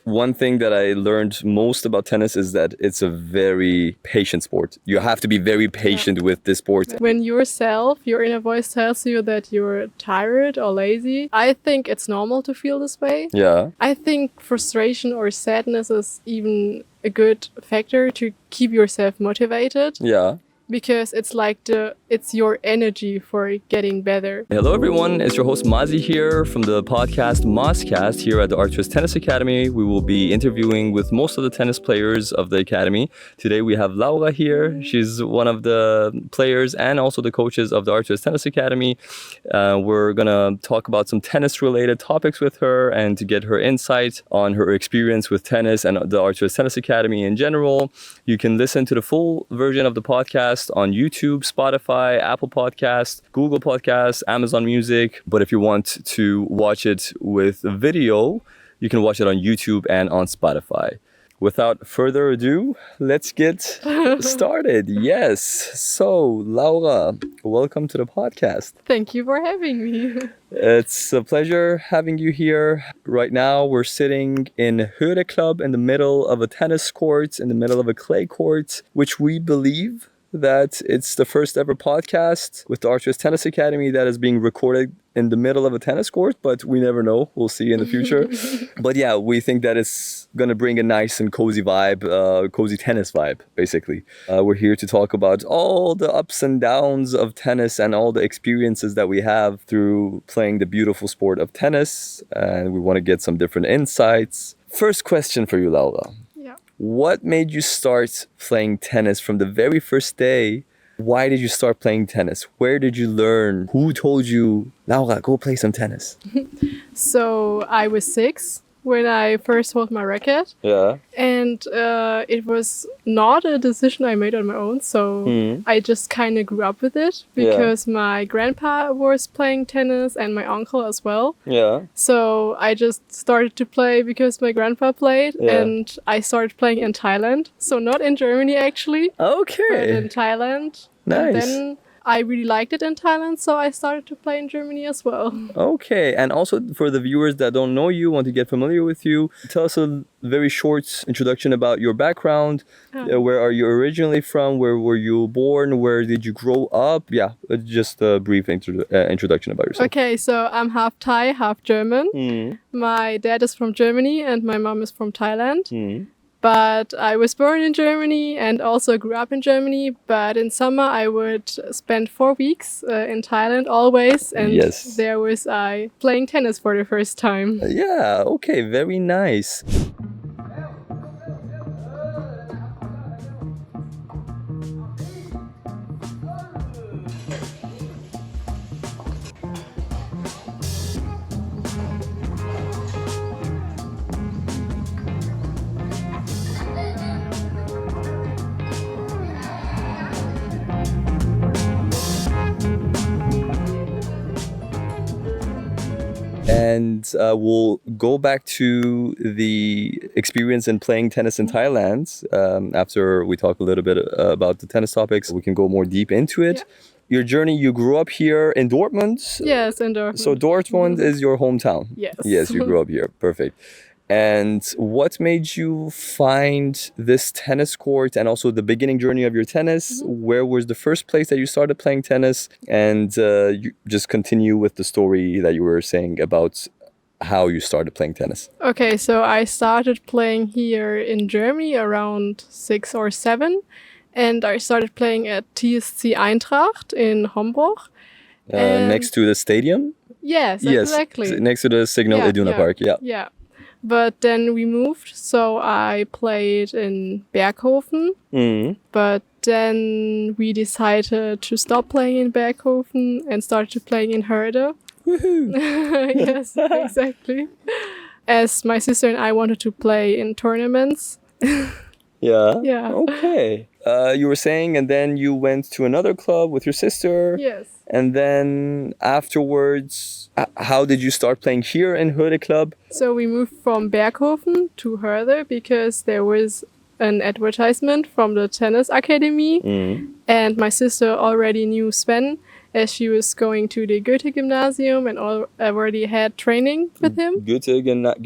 One thing that I learned most about tennis is that it's a very patient sport. You have to be very patient with this sport. When your inner voice tells you that you're tired or lazy, I think it's normal to feel this way. Yeah. I think frustration or sadness is even a good factor to keep yourself motivated. Yeah. Because it's like it's your energy for getting better. Hello everyone, it's your host Mazi here from the podcast Mozcast here at the R2S Tennis Academy. We will be interviewing with most of the tennis players of the academy. Today we have Laura here. She's one of the players and also the coaches of the R2S Tennis Academy. We're gonna talk about some tennis related topics with her and to get her insight on her experience with tennis and the R2S Tennis Academy in general. You can listen to the full version of the podcast on YouTube, Spotify, Apple Podcasts, Google Podcasts, Amazon Music. But if you want to watch it with video, you can watch it on YouTube and on Spotify. Without further ado, let's get started. Yes. So, Laura, welcome to the podcast. Thank you for having me. It's a pleasure having you here. Right now, we're sitting in Höre Club in the middle of a tennis court, in the middle of a clay court, which we believe that it's the first ever podcast with the R2S Tennis Academy that is being recorded in the middle of a tennis court, but we never know. We'll see in the future. But yeah, we think that it's going to bring a nice and cozy vibe, cozy tennis vibe, basically. We're here to talk about all the ups and downs of tennis and all the experiences that we have through playing the beautiful sport of tennis. And we want to get some different insights. First question for you, Laura. What made you start playing tennis from the very first day? Why did you start playing tennis? Where did you learn? Who told you, Laura, go play some tennis? So I was 6 when I first hold my racket. Yeah. And it was not a decision I made on my own. So I just kind of grew up with it because my grandpa was playing tennis and my uncle as well. Yeah. So I just started to play because my grandpa played and I started playing in Thailand. So not in Germany actually. Okay. But in Thailand. Nice. And then I really liked it in Thailand, so I started to play in Germany as well. Okay, and also for the viewers that don't know you, want to get familiar with you, tell us a very short introduction about your background. Where are you originally from? Where were you born? Where did you grow up? Yeah, just a brief introduction about yourself. Okay, so I'm half Thai, half German. My dad is from Germany and my mom is from Thailand. But I was born in Germany and also grew up in Germany. But in summer, I would spend 4 weeks in Thailand always. And there was I playing tennis for the first time. Yeah, okay, very nice. And we'll go back to the experience in playing tennis in Thailand. After we talk a little bit about the tennis topics, we can go more deep into it. Your journey, you grew up here in Dortmund? Yes, in Dortmund. So Dortmund is your hometown? Yes. Yes, you grew up here. Perfect. And what made you find this tennis court and also the beginning journey of your tennis? Where was the first place that you started playing tennis? And you just continue with the story that you were saying about how you started playing tennis. Okay, so I started playing here in Germany around 6 or 7. And I started playing at TSC Eintracht in Homburg. Next to the stadium? Yes, exactly. Next to the Signal Iduna Park, Yeah. But then we moved, so I played in Berghofen. But then we decided to stop playing in Berghofen and started playing in Hörde. Woohoo! Yes, exactly. As my sister and I wanted to play in tournaments. Yeah. Okay. You were saying, and then you went to another club with your sister. Yes. And then afterwards, how did you start playing here in Höre Club? So we moved from Berghofen to Hörde because there was an advertisement from the tennis academy. And my sister already knew Sven as she was going to the Goethe-Gymnasium and already had training with him.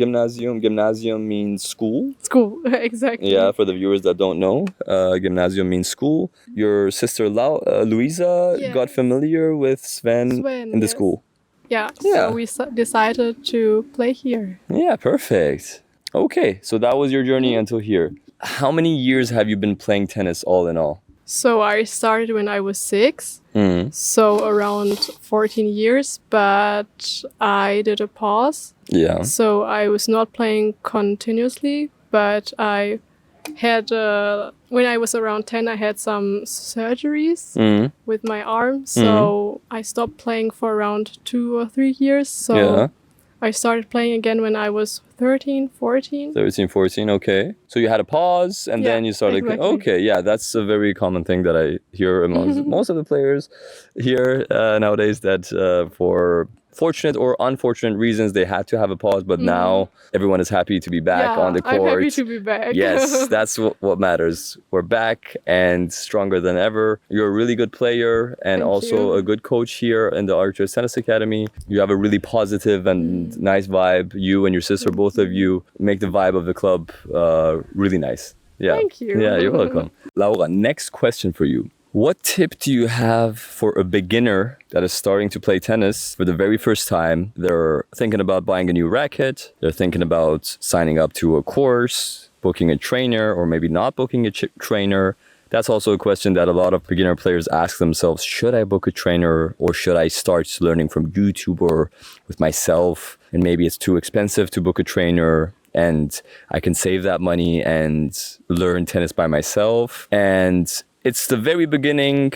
Gymnasium means school. School, exactly. Yeah, for the viewers that don't know, gymnasium means school. Your sister Louisa got familiar with Sven in the school. Yeah, so we decided to play here. Yeah, perfect. Okay, so that was your journey until here. How many years have you been playing tennis all in all? So I started when I was 6, so around 14 years, but I did a pause. Yeah. So I was not playing continuously, but I had, when I was around 10, I had some surgeries with my arm. So I stopped playing for around 2 or 3 years. So I started playing again when I was 13, 14. 13, 14, okay. So you had a pause and then you started... Exactly. Okay, yeah, that's a very common thing that I hear amongst most of the players here nowadays, that for fortunate or unfortunate reasons, they had to have a pause, but now everyone is happy to be back on the court. I'm happy to be back. Yes, that's what matters. We're back and stronger than ever. You're a really good player and also a good coach here in the R2S Tennis Academy. You have a really positive and nice vibe. You and your sister, both of you, make the vibe of the club really nice. Yeah. Thank you. Yeah, you're welcome. Laura, next question for you. What tip do you have for a beginner that is starting to play tennis for the very first time? They're thinking about buying a new racket. They're thinking about signing up to a course, booking a trainer, or maybe not booking a trainer. That's also a question that a lot of beginner players ask themselves. Should I book a trainer, or should I start learning from YouTube or with myself? And maybe it's too expensive to book a trainer, and I can save that money and learn tennis by myself. And it's the very beginning.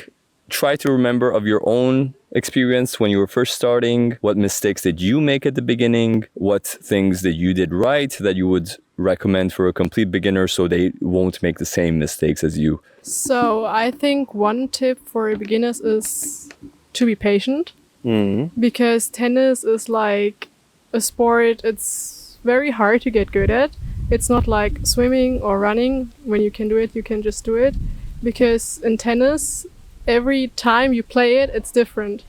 Try to remember of your own experience when you were first starting. What mistakes did you make at the beginning? What things that you did right that you would recommend for a complete beginner so they won't make the same mistakes as you? So I think one tip for beginners is to be patient. Because tennis is like a sport. It's very hard to get good at. It's not like swimming or running. When you can do it, you can just do it. Because in tennis, every time you play it, it's different.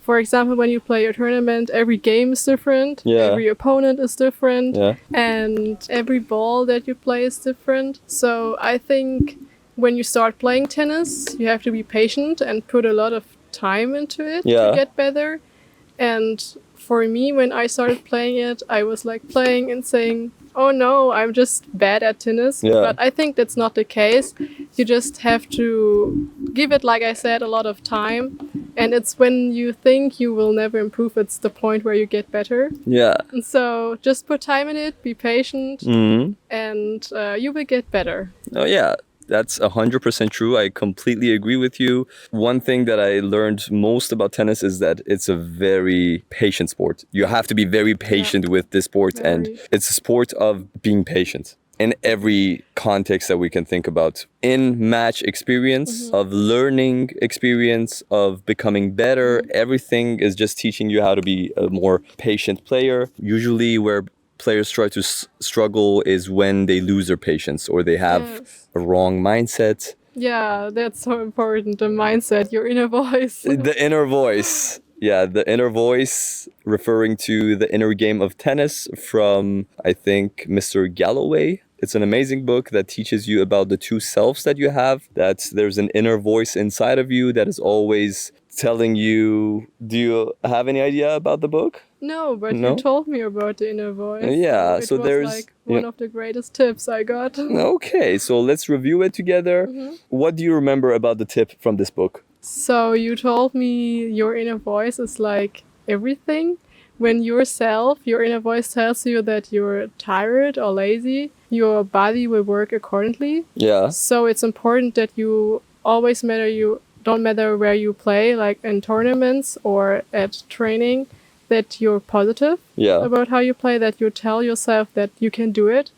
For example, when you play a tournament, every game is different. Every opponent is different. And every ball that you play is different. So I think when you start playing tennis, you have to be patient and put a lot of time into it to get better. And for me, when I started playing it, I was like playing and saying, oh no, I'm just bad at tennis. But I think that's not the case. You just have to give it, like I said, a lot of time. And it's when you think you will never improve, it's the point where you get better. And so just put time in it, be patient, and you will get better. Oh yeah. That's 100% true. I completely agree with you. One thing that I learned most about tennis is that it's a very patient sport. You have to be very patient with this sport, and it's a sport of being patient in every context that we can think about. In match experience, of learning experience, of becoming better, everything is just teaching you how to be a more patient player. Usually where players try to struggle is when they lose their patience or they have a wrong mindset. Yeah, that's so important. The mindset, your inner voice. The inner voice. Yeah, the inner voice, referring to the inner game of tennis from, I think, Mr. Galloway. It's an amazing book that teaches you about the two selves that you have, that there's an inner voice inside of you that is always telling you... Do you have any idea about the book? No, but you told me about the inner voice. Yeah, so there's like one of the greatest tips I got. Okay, so let's review it together. What do you remember about the tip from this book? So you told me your inner voice is like everything. When your inner voice tells you that you're tired or lazy, your body will work accordingly. Yeah. So it's important that you always don't matter where you play, like in tournaments or at training, that you're positive about how you play, that you tell yourself that you can do it,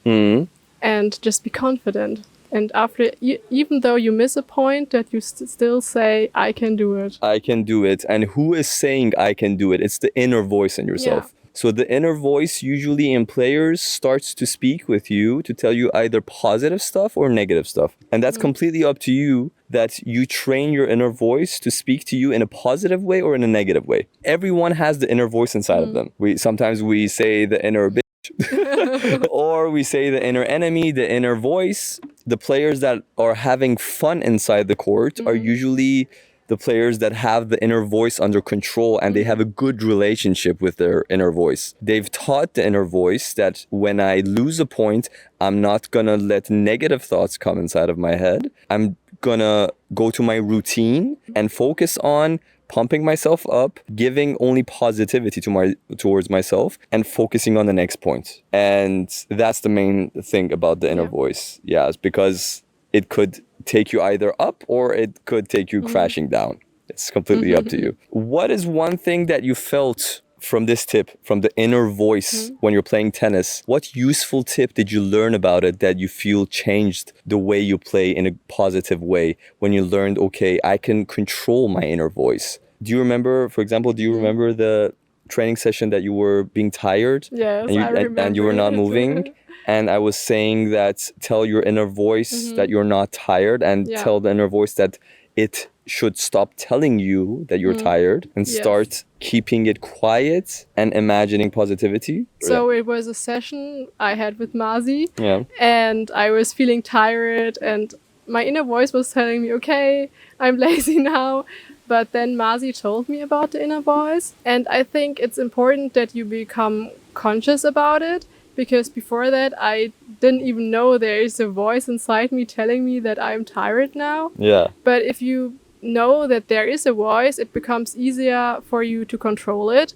and just be confident. And after, even though you miss a point, that you still say, I can do it. I can do it. And who is saying I can do it? It's the inner voice in yourself. So the inner voice usually in players starts to speak with you to tell you either positive stuff or negative stuff. And that's completely up to you, that you train your inner voice to speak to you in a positive way or in a negative way. Everyone has the inner voice inside of them. Sometimes we say the inner bitch or we say the inner enemy, the inner voice. The players that are having fun inside the court are usually the players that have the inner voice under control, and they have a good relationship with their inner voice. They've taught the inner voice that when I lose a point, I'm not gonna let negative thoughts come inside of my head. I'm gonna go to my routine and focus on pumping myself up, giving only positivity towards myself, and focusing on the next point. And that's the main thing about the inner voice. Yeah, it's because it could take you either up or it could take you crashing down. It's completely up to you. What is one thing that you felt from this tip, from the inner voice when you're playing tennis? What useful tip did you learn about it that you feel changed the way you play in a positive way when you learned, okay, I can control my inner voice? Do you remember, for example, remember the training session that you were being tired? Yes, I remember. And you were not moving? And I was saying that tell your inner voice that you're not tired, and tell the inner voice that it should stop telling you that you're tired and start keeping it quiet and imagining positivity. So it was a session I had with Mazi, Yeah. and I was feeling tired, and my inner voice was telling me, okay, I'm lazy now. But then Mazi told me about the inner voice, and I think it's important that you become conscious about it, because before that I didn't even know there is a voice inside me telling me that I'm tired now. Yeah. But if you know that there is a voice, it becomes easier for you to control it.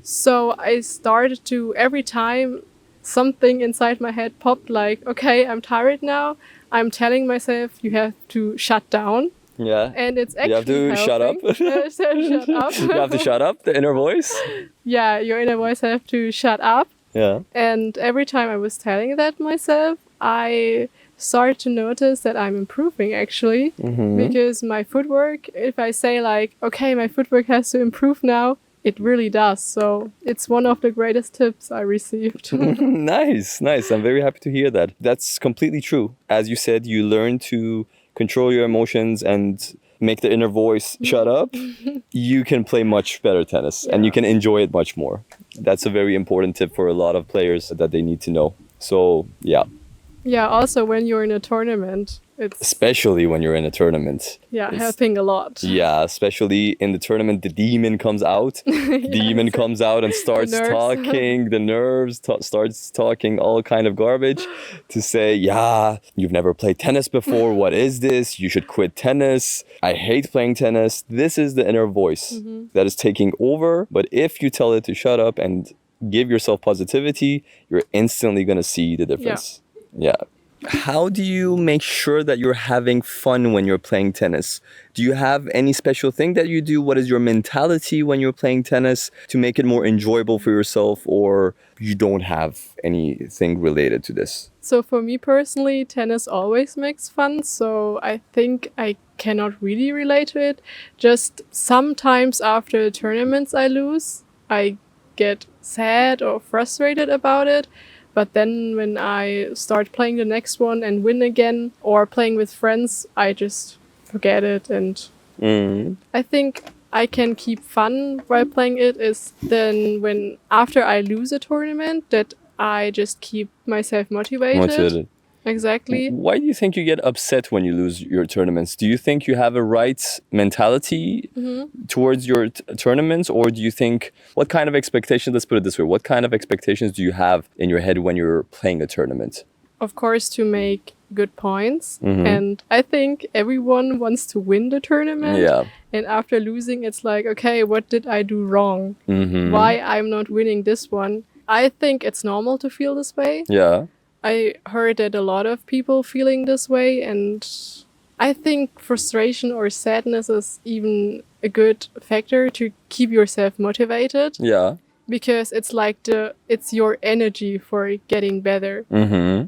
So I started to, every time something inside my head popped, like, okay, I'm tired now, I'm telling myself you have to shut down. Yeah. And it's actually You have to shut up. Shut up. You have to shut up, the inner voice. Yeah, your inner voice have to shut up. Yeah. And every time I was telling that myself, I started to notice that I'm improving, actually. Because my footwork, if I say like, okay, my footwork has to improve now, it really does. So it's one of the greatest tips I received. Nice. I'm very happy to hear that. That's completely true. As you said, you learn to control your emotions and make the inner voice shut up. You can play much better tennis and you can enjoy it much more. That's a very important tip for a lot of players that they need to know. So, yeah. Yeah, also when you're in a tournament, it's especially when you're in a tournament. Yeah, helping a lot. Yeah, especially in the tournament, the demon comes out. Demon comes out and starts talking. The nerves starts talking all kind of garbage to say, yeah, you've never played tennis before. What is this? You should quit tennis. I hate playing tennis. This is the inner voice that is taking over. But if you tell it to shut up and give yourself positivity, you're instantly going to see the difference. Yeah. How do you make sure that you're having fun when you're playing tennis? Do you have any special thing that you do? What is your mentality when you're playing tennis to make it more enjoyable for yourself, or you don't have anything related to this? So for me personally, tennis always makes fun. So I think I cannot really relate to it. Just sometimes after tournaments I lose, I get sad or frustrated about it. But then when I start playing the next one and win again, or playing with friends, I just forget it. And I think I can keep fun while playing it is then when after I lose a tournament that I just keep myself motivated. Exactly. Why do you think you get upset when you lose your tournaments? Do you think you have a right mentality towards your tournaments, or do you think, what kind of expectations, let's put it this way, what kind of expectations do you have in your head when you're playing a tournament? Of course, to make good points. And I think everyone wants to win the tournament. Yeah. And after losing, it's like, okay, what did I do wrong? Why I'm not winning this one? I think it's normal to feel this way. Yeah. I heard that a lot of people feeling this way, and I think frustration or sadness is even a good factor to keep yourself motivated. Yeah. Because it's like it's your energy for getting better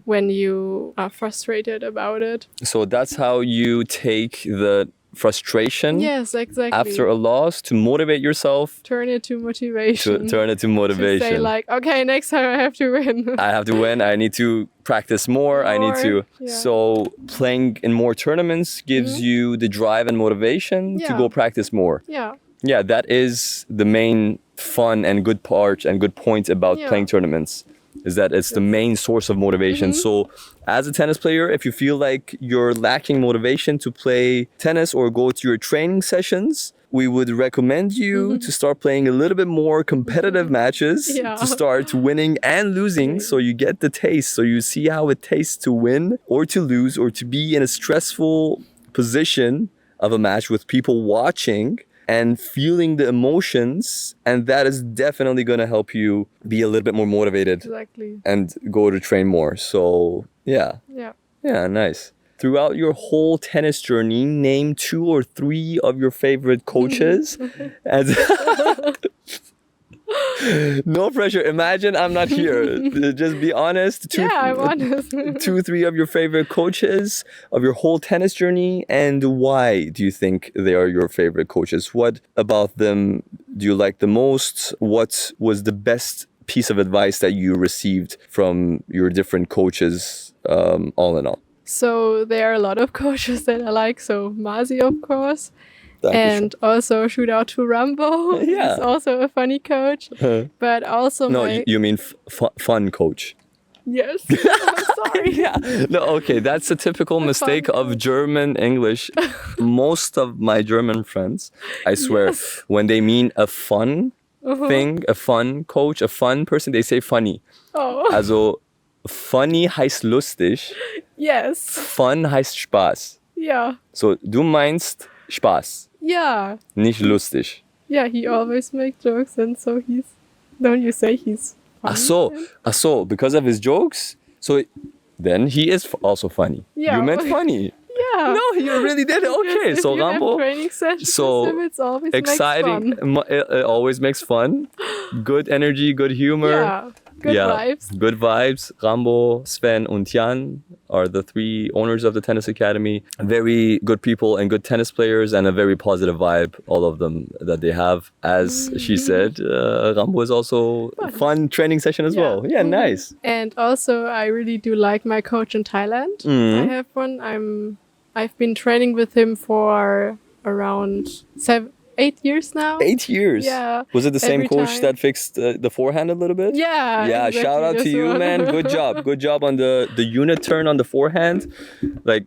when you are frustrated about it. So that's how you take the frustration Yes, exactly. after a loss to motivate yourself. Turn it to motivation. Turn it to To motivation. say like, okay, next time I have to win. I have to win. I need to practice more. I need to. Yeah. So playing in more tournaments gives you the drive and motivation to Yeah. go practice more. Yeah. Yeah, that is the main fun and good part and good point about Yeah. playing tournaments, is that it's the main source of motivation. So as a tennis player, if you feel like you're lacking motivation to play tennis or go to your training sessions, we would recommend you to start playing a little bit more competitive matches, Yeah. to start winning and losing, so you get the taste, so you see how it tastes to win or to lose or to be in a stressful position of a match with people watching and feeling the emotions, and that is definitely going to help you be a little bit more motivated Exactly. and go to train more. So yeah, nice. Throughout your whole tennis journey, name 2 or 3 of your favorite coaches. And no pressure. Imagine I'm not here. Just be honest. I'm honest. 2, 3 of your favorite coaches of your whole tennis journey, and why do you think they are your favorite coaches? What about them do you like the most? What was the best piece of advice that you received from your different coaches, all in all? So there are a lot of coaches that I like. So Mazi, of course. And also shout out to Rambo. Yeah. He's also a funny coach. But also No, my... you mean fun coach. Yes. I'm sorry. Yeah. No, okay. That's a typical mistake of German English. Most of my German friends, I swear, when they mean a fun thing, a fun coach, a fun person, they say funny. Oh. Also, funny heißt lustig. Yes. Fun heißt Spaß. Yeah. So, du meinst Spaß. Yeah. Nicht lustig. Yeah, he always makes jokes, and so he's... Don't you say he's funny? Ach so, because of his jokes? So then he is also funny. Yeah. You meant funny. Yeah. No, you really did. Okay, If so you have Rambo, training sessions so with him, it's always exciting. makes fun. It always makes fun. Good energy, good humor. Yeah. Good vibes. Good vibes. Rambo, Sven, and Jan are the 3 owners of the tennis academy. Very good people and good tennis players, and a very positive vibe, all of them, that they have. As she said, Rambo is also a fun training session as well. Yeah, nice. And also, I really do like my coach in Thailand. I have one. I've been training with him for around 8 years now. 8 years? Yeah. Was it the same Every coach time. that fixed the forehand a little bit? Yeah. Yeah, exactly, shout out to this you, one. man. Good job. Good job on the unit turn on the forehand. Like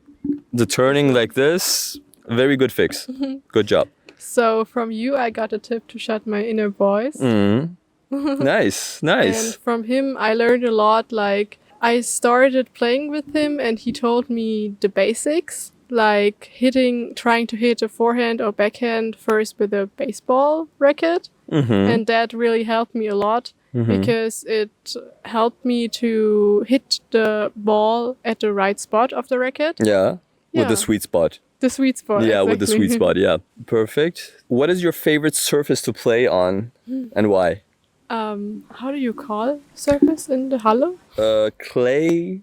the turning like this. Very good fix. Good job. So from you, I got a tip to shut my inner voice. Nice. And from him, I learned a lot. Like, I started playing with him, and he told me the basics, like trying to hit a forehand or backhand first with a baseball racket. And that really helped me a lot because it helped me to hit the ball at the right spot of the racket. Yeah. With the Yeah. sweet spot. The sweet spot. Yeah, with the exactly. sweet spot. Yeah. Perfect. What is your favorite surface to play on and why? How do you call surface in the Halle? Clay,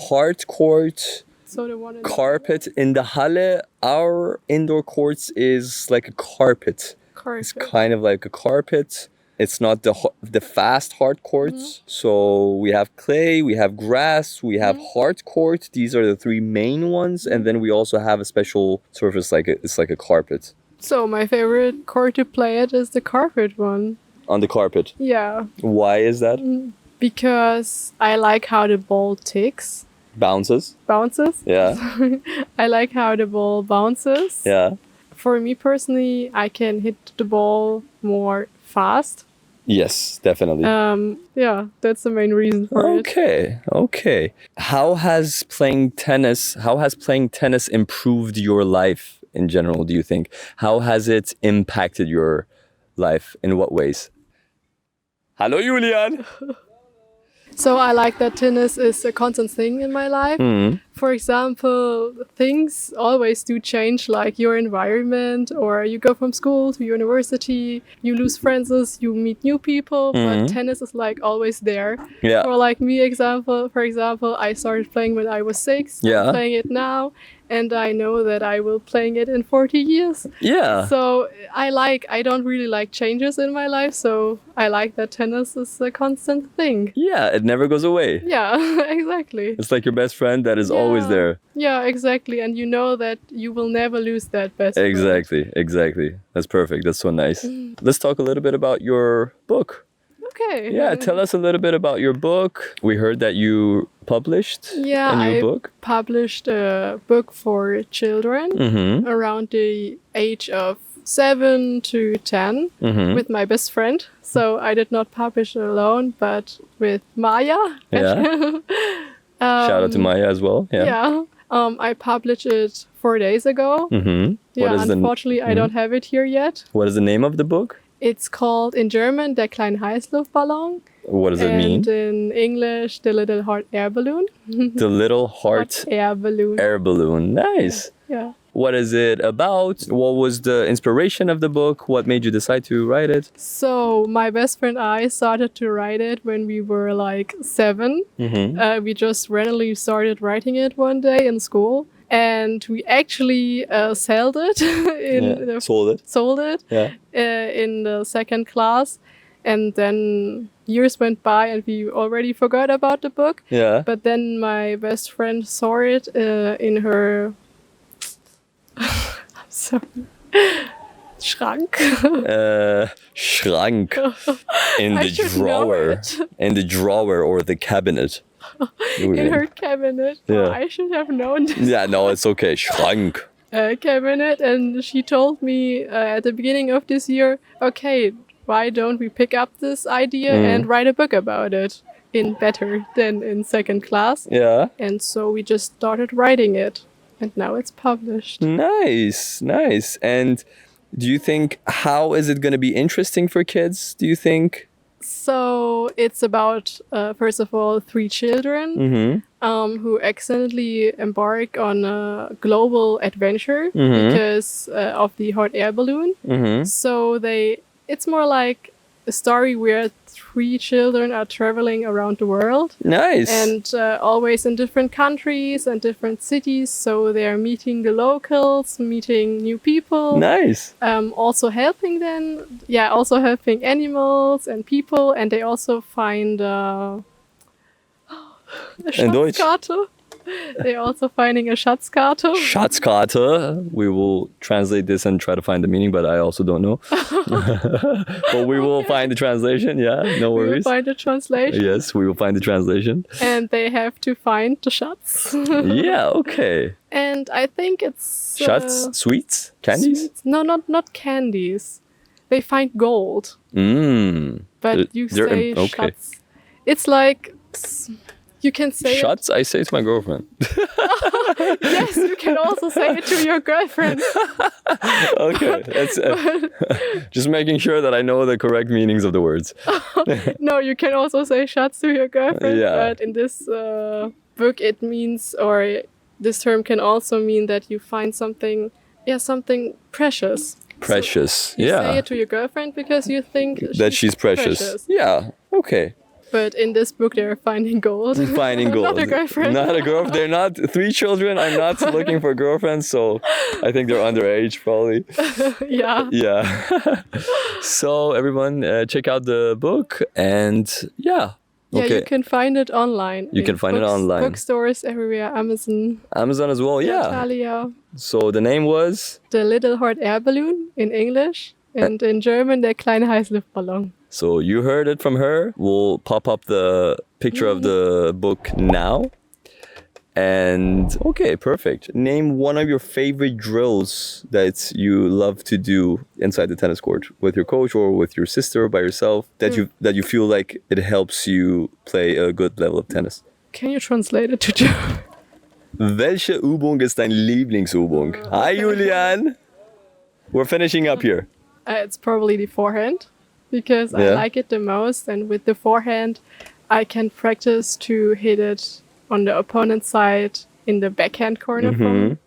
hard court, So the one in carpet. In the Halle, our indoor courts is like a carpet. carpet. It's kind of like a carpet. It's not the fast hard courts. So we have clay, we have grass, we have hard court. These are the 3 main ones, and then we also have a special surface it's like a carpet. So my favorite court to play at is the carpet one. On the carpet. Yeah, Why is that? because I like how the ball ticks, Bounces. Yeah. I like how the ball bounces. Yeah. For me personally, I can hit the ball more fast. Yes, definitely. Yeah, that's the main reason for it. Okay. How has playing tennis improved your life in general, do you think? How has it impacted your life? In what ways? Hallo Julian. So I like that tennis is a constant thing in my life. for example, things always do change, like your environment, or you go from school to university, you lose friends, you meet new people, but tennis is like always there. Yeah. For like me, for example, I started playing when I was 6. Yeah. I'm playing it now, and I know that I will playing it in 40 years. Yeah. So I don't really like changes in my life, so I like that tennis is a constant thing. Yeah, it never goes away. Yeah, exactly. It's like your best friend that is always there. Yeah, exactly. And you know that you will never lose that best friend. Exactly. That's perfect. That's so nice. Let's talk a little bit about your book. Okay. Yeah, tell us a little bit about your book. We heard that you published a new book. Published a book for children around the age of 7 to 10 with my best friend. So I did not publish alone, but with Maya. Yeah. Shout out to Maya as well. Yeah. I published it 4 days ago. Yeah, unfortunately, I don't have it here yet. What is the name of the book? It's called in German Der kleine Heißluftballon. What does it mean? And in English, The Little Hot Air Balloon. The Little Hot Air Balloon. Air Balloon. Nice. Yeah. What is it about? What was the inspiration of the book? What made you decide to write it? So my best friend and I started to write it when we were like 7. We just randomly started writing it one day in school. And we actually sold it. Sold it. Yeah. In the second class. And then years went by and we already forgot about the book. Yeah. But then my best friend saw it in her... Schrank. Schrank. In the drawer. In the drawer or the cabinet. In her cabinet. Yeah. Oh, I should have known this. Yeah, no, it's okay. Schrank. Cabinet. And she told me at the beginning of this year, okay, why don't we pick up this idea and write a book about it in better than in second class? Yeah. And so we just started writing it. And now it's published. Nice. And do you think, how is it going to be interesting for kids, do you think? So it's about, first of all, 3 children who accidentally embark on a global adventure because of the hot air balloon. So it's more like a story where 3 children are traveling around the world. Nice. And always in different countries and different cities. So they're meeting the locals, meeting new people. Nice. Also helping them. Yeah, also helping animals and people. And they also find a Schatzkarte. They're also finding a Schatzkarte. Schatzkarte. We will translate this and try to find the meaning, but I also don't know. But we will find the translation. Yeah, no worries. We will find the translation. Yes, we will find the translation. And they have to find the Schatz. Yeah, okay. And I think it's... Schatz? Sweets? Candies? Sweets. No, not candies. They find gold. But you say Schatz. It's like... You can say Schatz, I say to my girlfriend. Yes, you can also say it to your girlfriend. Okay, that's just making sure that I know the correct meanings of the words. No, you can also say Schatz to your girlfriend. Yeah. But in this book, it means, or this term can also mean that you find something precious. Precious, So you say it to your girlfriend because you think that she's precious. Yeah, okay. But in this book, they're finding gold. Finding gold. Not a girlfriend. Not a girlfriend. They're not 3 children. I'm not looking for girlfriends, so I think they're underage, probably. Yeah. Yeah. So everyone, check out the book, and yeah. Yeah, Okay. you can find it online. You can find it online. Bookstores everywhere, Amazon. Amazon as well, yeah. Italia. So the name was? The Little Hot Air Balloon in English, and in German, Der kleine Heißluftballon. So you heard it from her. We'll pop up the picture of the book now. And okay, perfect. Name one of your favorite drills that you love to do inside the tennis court with your coach or with your sister or by yourself that you feel like it helps you play a good level of tennis. Can you translate it to German? Welche Übung ist deine Lieblingsübung? Hi Julian. We're finishing up here. It's probably the forehand because I like it the most, and with the forehand I can practice to hit it on the opponent's side in the backhand corner from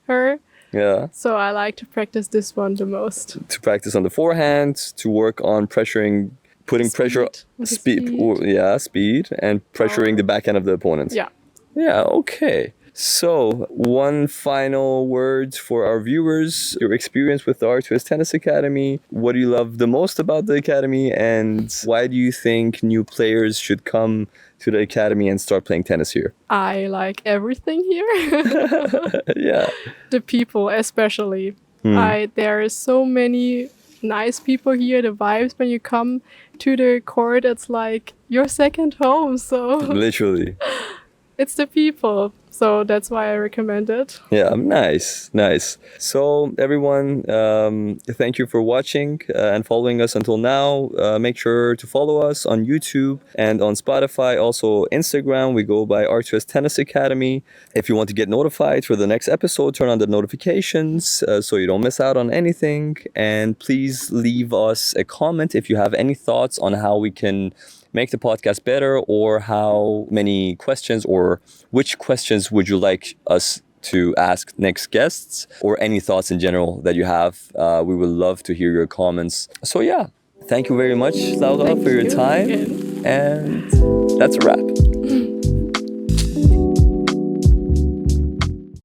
her. Yeah. So I like to practice this one the most. To practice on the forehand, to work on pressuring, putting pressure, speed, speed, and pressuring the backhand of the opponent. Yeah. Yeah, okay. So, one final word for our viewers, your experience with the R2S Tennis Academy. What do you love the most about the Academy, and why do you think new players should come to the Academy and start playing tennis here? I like everything here. Yeah. The people especially. There is so many nice people here. The vibes when you come to the court, it's like your second home. So Literally. it's the people. So that's why I recommend it. Yeah, nice. So everyone, thank you for watching and following us until now. Make sure to follow us on YouTube and on Spotify. Also Instagram, we go by R2S Tennis Academy. If you want to get notified for the next episode, turn on the notifications so you don't miss out on anything. And please leave us a comment if you have any thoughts on how we can make the podcast better, or how many questions, or which questions would you like us to ask next guests, or any thoughts in general that you have. We would love to hear your comments. So yeah, thank you very much, Laura, for your time. And that's a wrap.